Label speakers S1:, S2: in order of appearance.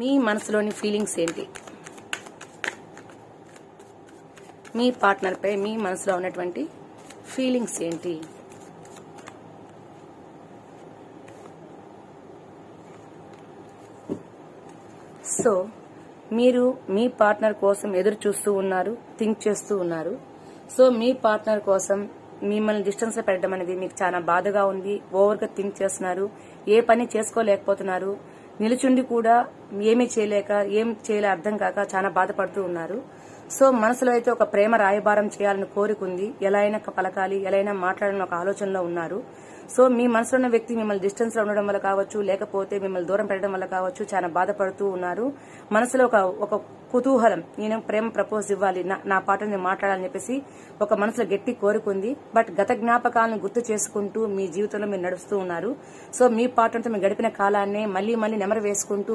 S1: మీ మనసులోని ఫీలింగ్స్ ఏంటి? మీ పార్ట్నర్పై మీ మనసులో ఉన్నటువంటి ఫీలింగ్స్ ఏంటి? సో మీరు మీ పార్ట్నర్ కోసం ఎదురు చూస్తూ ఉన్నారు, థింక్ చేస్తూ ఉన్నారు. సో మీ పార్ట్నర్ కోసం మిమ్మల్ని డిస్టెన్స్ లో పెట్టడం అనేది మీకు చాలా బాధగా ఉంది. ఓవర్గా థింక్ చేస్తున్నారు, ఏ పని చేసుకోలేకపోతున్నారు, నిలుచుండి కూడా ఏమీ చేయలేక ఏం చేయలే అర్థం కాక చాలా బాధపడుతూ ఉన్నారు. సో మనసులో అయితే ఒక ప్రేమ రాయబారం చేయాలని కోరుకుంది, ఎలా అయినా పలకాలి, ఎలా అయినా మాట్లాడాలని ఒక ఆలోచనలో ఉన్నారు. సో మీ మనసులో ఉన్న వ్యక్తి మిమ్మల్ని డిస్టెన్స్ లో ఉండడం వల్ల కావచ్చు, లేకపోతే మిమ్మల్ని దూరం పెట్టడం వల్ల కావచ్చు, చాలా బాధపడుతూ ఉన్నారు. మనసులో ఒక కుతూహలం, నేను ప్రేమ ప్రపోజ్ ఇవ్వాలి, నా పాటని మాట్లాడాలని చెప్పేసి ఒక మనసులో గట్టి కోరుకుంది. బట్ గత జ్ఞాపకాలను గుర్తు చేసుకుంటూ మీ జీవితంలో మీరు నడుస్తూ ఉన్నారు. సో మీ పార్ట్నర్తో మీరు గడిపిన కాలాన్ని మళ్లీ నెమరు వేసుకుంటూ